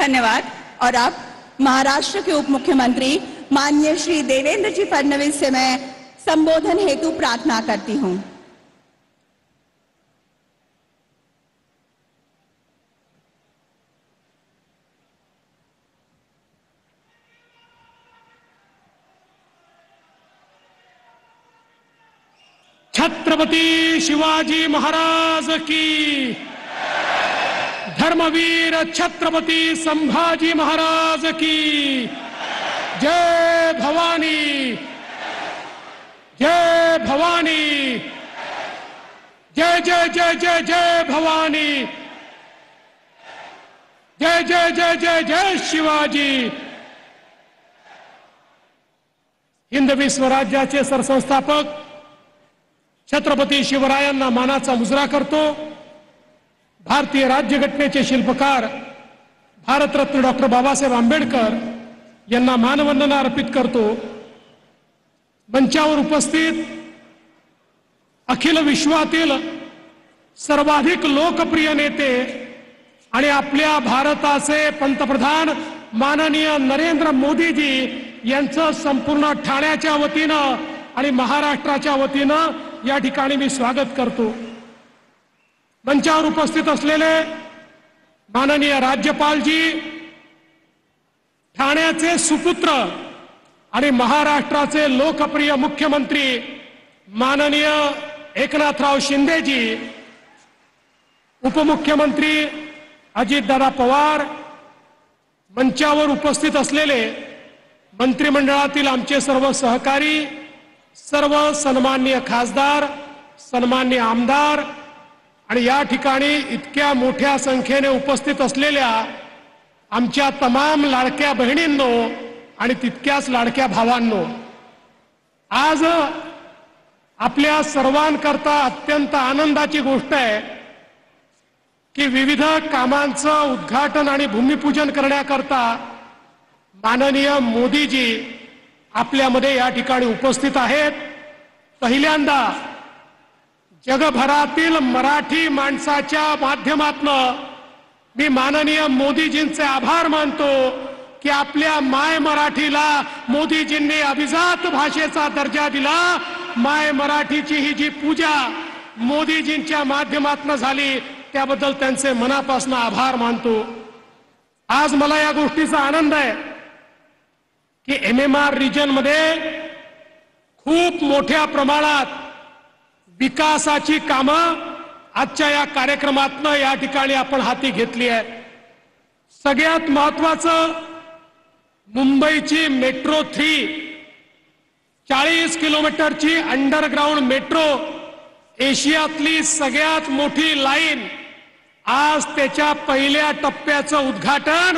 धन्यवाद। और अब महाराष्ट्र के उप मुख्यमंत्री माननीय श्री देवेंद्र जी फडणवीस से मैं संबोधन हेतु प्रार्थना करती हूं। छत्रपती शिवाजी महाराज की, धर्मवीर छत्रपती संभाजी महाराज की जय भवानी, जय भवानी, जय जय जय जय जय भवानी, जय जय जय जय जय शिवाजी। हिंदवी स्वराज्याचे सरसंस्थापक छत्रपती शिवरायांना मानाचा मुजरा करतो। भारतीय राज्यघटनेचे शिल्पकार भारतरत्न डॉक्टर बाबासाहेब आंबेडकर यांना मानवंदना अर्पित करतो। मंचावर उपस्थित अखिल विश्वातील सर्वाधिक लोकप्रिय नेते आणि आपल्या भारताचे पंतप्रधान माननीय नरेंद्र मोदीजी यांचं संपूर्ण ठाण्याच्या वतीनं आणि महाराष्ट्राच्या वतीनं या ठिकाणी मी स्वागत करतो। मंचावर उपस्थित असलेले माननीय राज्यपालजी, ठाण्याचे सुपुत्र आणि महाराष्ट्राचे लोकप्रिय मुख्यमंत्री माननीय एकनाथराव शिंदेजी, उपमुख्यमंत्री अजितदादा पवार, मंचावर उपस्थित असलेले मंत्रिमंडळातील आमचे सर्व सहकारी, सर्व सन्माननीय खासदार, सन्माननीय आमदार आणि या ठिकाणी इतक्या मोठ्या संख्येने उपस्थित असलेल्या आमच्या तमाम लाडक्या बहिणींनो आणि तितक्याच लाडक्या भावांनो, आज आपल्या सर्वांकरता अत्यंत आनंदाची गोष्ट आहे की विविध कामांचं उद्घाटन आणि भूमिपूजन करण्याकरता माननीय मोदीजी आपल्यामध्ये या ठिकाणी उपस्थित आहेत। पहिल्यांदा जगभरातील मराठी माणसाच्या माध्यमातून मी माननीय मोदीजींचे आभार मानतो की आपल्या माय मराठीला मोदीजींनी अभिजात भाषेचा दर्जा दिला। माय मराठीची ही जी पूजा मोदीजींच्या माध्यमातून झाली त्याबद्दल त्यांचे मनापासून आभार मानतो। आज मला या गोष्टीचा आनंद आहे की MMR रिजन मध्ये खूप मोठ्या प्रमाणात विकासाची कामं आजच्या या कार्यक्रमातनं या ठिकाणी आपण हाती घेतली आहे। सगळ्यात महत्त्वाचं, मुंबईची मेट्रो 3 40 किलोमीटरची अंडरग्राउंड मेट्रो, एशियातली सगळ्यात मोठी लाईन, आज त्याच्या पहिल्या टप्प्याचं उद्घाटन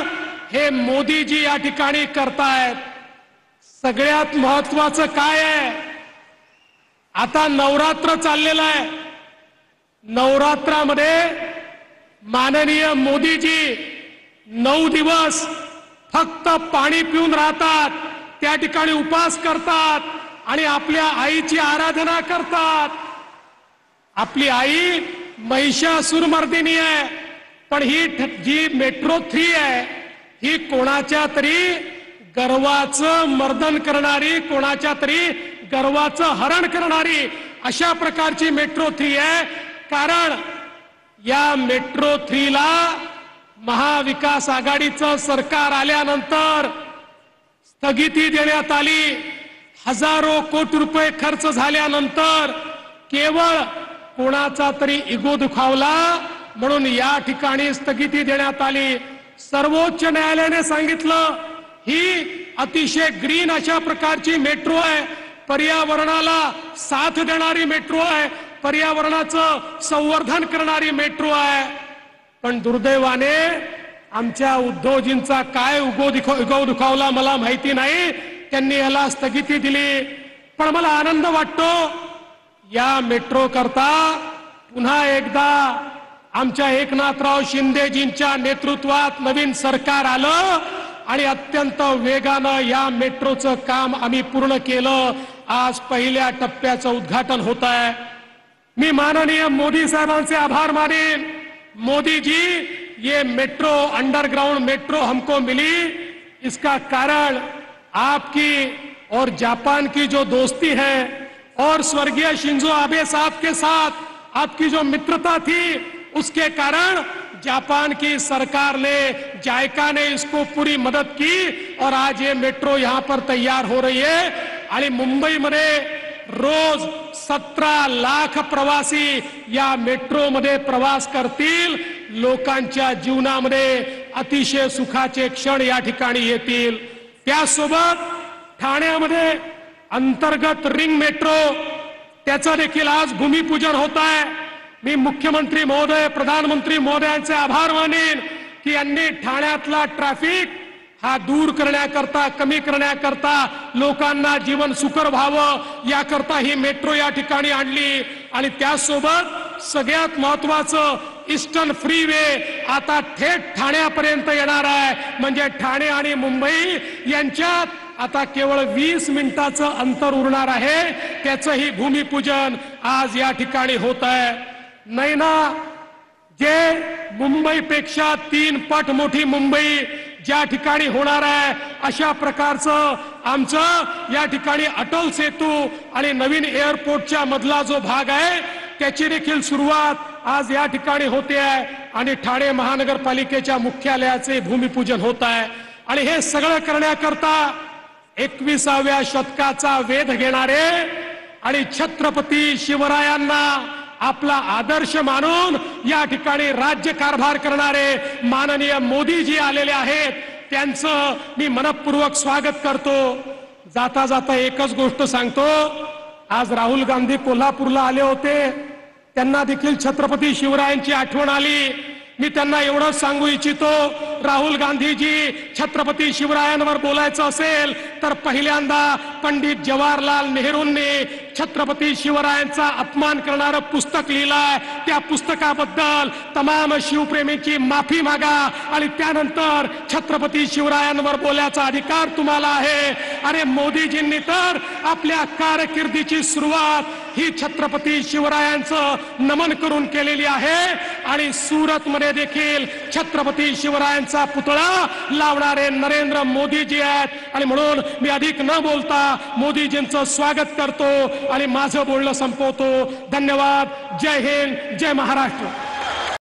हे मोदीजी या ठिकाणी करतायत। सगळ्यात महत्त्वाचं काय आहे, आता नवरात्र चाललेलं आहे। नवरात्रामध्ये माननीय मोदीजी 9 दिवस फक्त पाणी पिऊन राहतात, त्या ठिकाणी उपास करतात आणि आपल्या आईची आराधना करतात। आपली आई महिषासुरमर्दिनी आहे, पण ही जी मेट्रो 3 आहे ही कोणाच्या तरी गर्वाचं मर्दन करणारी, कोणाच्या तरी गर्वाचं हरण करणारी अशा प्रकारची मेट्रो 3 आहे। कारण या मेट्रो 3 ला महाविकास आघाडीचं सरकार आल्यानंतर स्थगिती देण्यात आली। हजारो कोटी रुपये खर्च झाल्यानंतर केवळ कोणाचा तरी इगो दुखावला म्हणून या ठिकाणी स्थगिती देण्यात आली। सर्वोच्च न्यायालयाने सांगितलं ही अतिशय ग्रीन अशा प्रकारची मेट्रो आहे, पर्यावरणाला साथ देणारी मेट्रो आहे, पर्यावरणाचं संवर्धन करणारी मेट्रो आहे। पण दुर्दैवाने आमच्या उद्धवजींचा काय इगो दुखावला मला माहिती नाही, त्यांनी याला स्थगिती दिली। पण मला आनंद वाटतो या मेट्रो करता पुन्हा एकदा आमच्या एकनाथराव शिंदेजींच्या नेतृत्वात नवीन सरकार आलं आणि अत्यंत वेगानं या मेट्रोचं काम आम्ही पूर्ण केलं। आज पहिल्या टप्प्याचं उद्घाटन होत आहे। मी माननीय मोदी साहेबांचे आभार मानेन। मोदीजी ये मेट्रो, अंडरग्राउंड मेट्रो हमको मिली, इसका कारण आपकी और जापान की जो दोस्ती है और स्वर्गीय शिंजो आबे साहब के साथ आपकी जो मित्रता थी, उसके कारण जापान की सरकार ने, जायका ने इसको पूरी मदत की और आज ये मेट्रो यहां पर तैयार हो रही है। आणि मुंबईमध्ये रोज 17 लाख प्रवासी या मेट्रोमध्ये प्रवास करतील। लोकांच्या जीवनामध्ये अतिशय सुखाचे क्षण या ठिकाणी येतील। त्यासोबत ठाण्यामध्ये अंतर्गत रिंग मेट्रो, त्याचं देखील आज भूमिपूजन होत आहे। मी मुख्यमंत्री महोदय, प्रधानमंत्री महोदयांचे आभार मानेन की यांनी ठाण्यातला ट्रॅफिक हा दूर करण्याकरता, कमी करण्याकरता, लोकांना जीवन सुकर व्हावं याकरता ही मेट्रो या ठिकाणी आणली। आणि त्यासोबत सगळ्यात महत्वाचं ईस्टर्न फ्रीवे आता थेट ठाण्यापर्यंत येणार आहे। म्हणजे ठाणे आणि मुंबई यांच्यात आता केवळ 20 मिनिटाचं अंतर उरणार आहे। त्याचंही भूमिपूजन आज या ठिकाणी होत आहे। नैना जे मुंबईपेक्षा 3 पट मोठी मुंबई ज्या ठिकाणी होणार आहे, अशा प्रकारचं आमचं या ठिकाणी अटल सेतू आणि नवीन एअरपोर्टच्या मधला जो भाग आहे त्याची देखील सुरुवात आज या ठिकाणी होते आहे। आणि ठाणे महानगरपालिकेच्या मुख्यालयाचे भूमिपूजन होत आहे। आणि हे सगळं करण्याकरता 21व्या शतकाचा वेध घेणारे आणि छत्रपती शिवरायांना आपला आदर्श मानून या ठिकाणी राज्य कारभार करणारे माननीय मोदीजी आलेले आहेत। त्यांचं मी मनपूर्वक स्वागत करतो। जाता जाता एकच गोष्ट सांगतो, आज राहुल गांधी कोल्हापूरला आले होते, त्यांना देखील छत्रपती शिवरायांची आठवण आली। मी त्यांना एवढंच सांगू इच्छितो, राहुल गांधीजी छत्रपती शिवरायांवर बोलायचं असेल तर पहिल्यांदा पंडित जवाहरलाल नेहरूंनी छत्रपती शिवरायांचा अपमान करणारं पुस्तक लिहिलंय। त्या पुस्तकाबद्दल तमाम शिवप्रेमींची माफी मागा आणि त्यानंतर छत्रपती शिवरायांवर बोलायचा अधिकार तुम्हाला आहे। अरे मोदीजींनी तर आपल्या कारकिर्दीची सुरुवात ही छत्रपती शिवरायांचं नमन करून केलेली आहे। आणि सुरतमध्ये देखील छत्रपती शिवरायांचा पुतळा लावणारे नरेंद्र मोदीजी आहेत। आणि म्हणून मी अधिक न बोलता मोदीजींचं स्वागत करतो आणि माझं बोलणं संपवतो। धन्यवाद। जय हिंद, जय महाराष्ट्र।